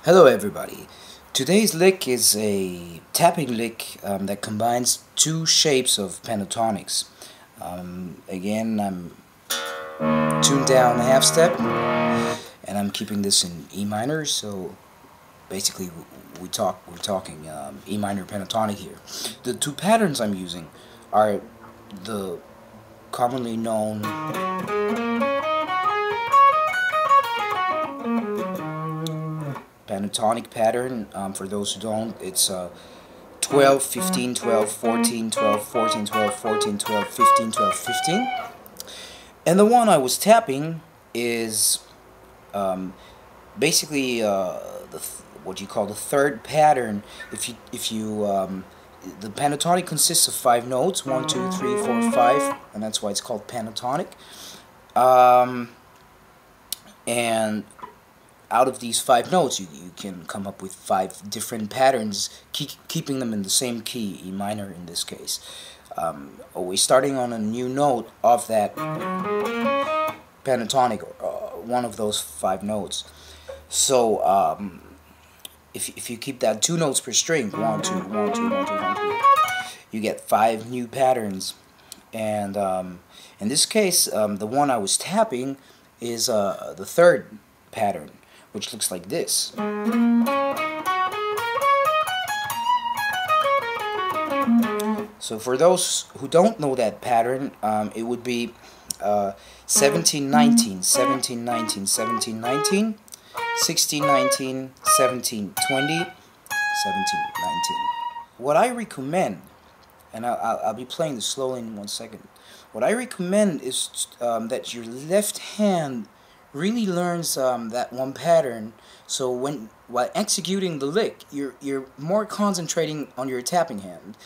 Hello everybody. Today's lick is a tapping lick that combines two shapes of pentatonics. Again, I'm tuned down a half step and I'm keeping this in E minor, so basically we're talking E minor pentatonic here. The two patterns I'm using are the commonly known pentatonic pattern. For those who don't, it's 12, 15, 12, 14, 12, 14, 12, 14, 12, 15, 12, 15. And the one I was tapping is basically what you call the third pattern. The pentatonic consists of 5 notes, 1, 2, 3, 4, 5, and that's why it's called pentatonic. And out of these 5 notes, you can come up with 5 different patterns, keeping them in the same key, E minor in this case. Always starting on a new note of that pentatonic, one of those 5 notes. So if you keep that 2 notes per string, 1, 2, 1, 2, 1, 2, 1, 2, you get 5 new patterns. And in this case, the one I was tapping is the third pattern, which looks like this. So for those who don't know that pattern, it would be 17, 19, 17, 19, 17, 19, 16, 19, 17, 20, 17, 19. What I recommend, and I'll be playing this slowly in 1 second, what I recommend is that your left hand really learns that one pattern, so while executing the lick, you're more concentrating on your tapping hand.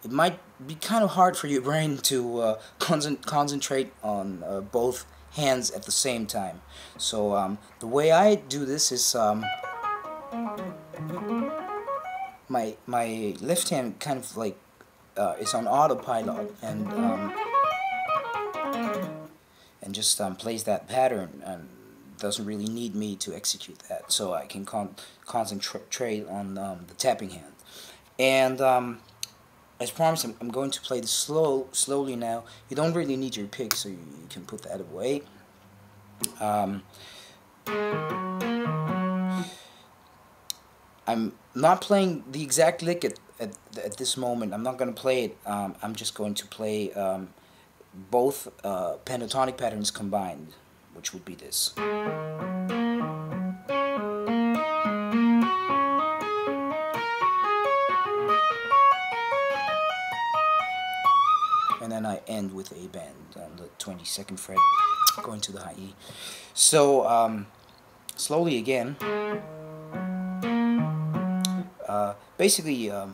It might be kind of hard for your brain to concentrate on both hands at the same time. So the way I do this is my left hand kind of like is on autopilot and just plays that pattern and doesn't really need me to execute that, so I can concentrate on the tapping hand. And as promised, I'm going to play this slowly now. You don't really need your pick, so you can put that away. I'm not playing the exact lick at this moment. I'm not going to play it. I'm just going to play both pentatonic patterns combined, which would be this. And then I end with a bend on the 22nd fret, going to the high E. So slowly again. Basically, the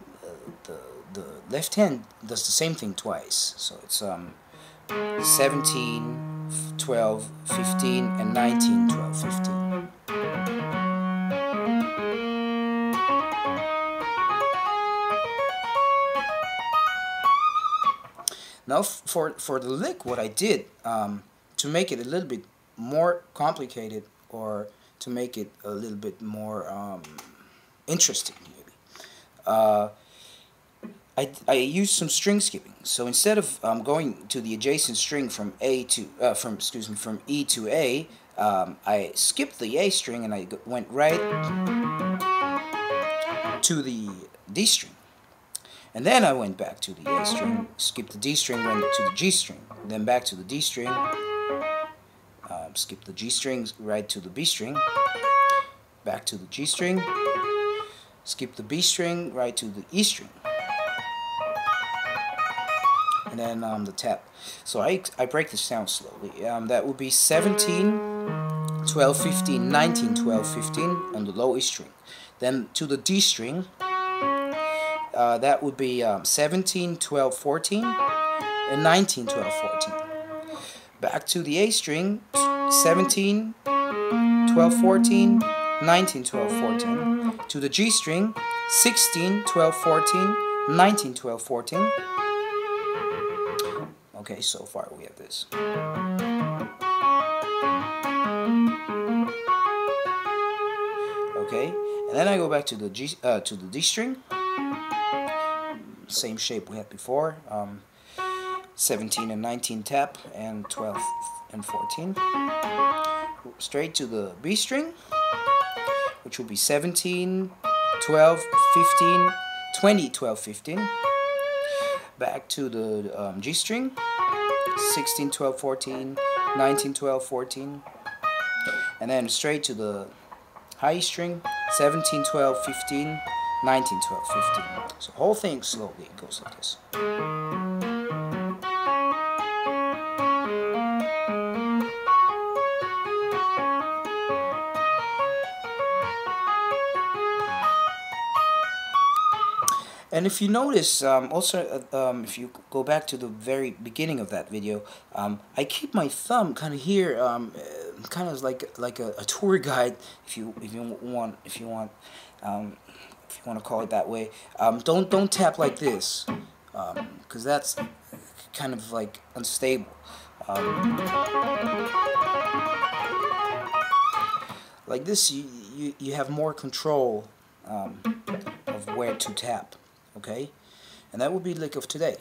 left hand does the same thing twice. So it's 17, 12, 15, and 19, 12, 15. Now for the lick, what I did to make it a little bit more complicated, or to make it a little bit more interesting, maybe, I used some string skipping. So instead of going to the adjacent string from E to A, I skipped the A string and I went right to the D string. And then I went back to the A string, skipped the D string, went to the G string, then back to the D string, skipped the G string, right to the B string, back to the G string, skip the B string, right to the E string, and then the tap. So I break this down slowly. That would be 17, 12, 15, 19, 12, 15 on the low E string. Then to the D string, that would be 17, 12, 14, and 19, 12, 14. Back to the A string, 17, 12, 14, 19, 12, 14. To the G string, 16, 12, 14, 19, 12, 14. Okay, so far we have this. Okay, and then I go back to the D string, same shape we had before, 17 and 19 tap, and 12 and 14. Straight to the B string, which will be 17, 12, 15, 20, 12, 15. Back to the G string, 16, 12, 14, 19, 12, 14. And then straight to the high string, 17, 12, 15, 19, 12, 15. So the whole thing slowly goes like this. And if you notice, also, if you go back to the very beginning of that video, I keep my thumb kind of here, kind of like a tour guide, if you want to call it that way. Don't tap like this, because that's kind of like unstable. Like this, you have more control of where to tap. Okay, and that will be lick of today.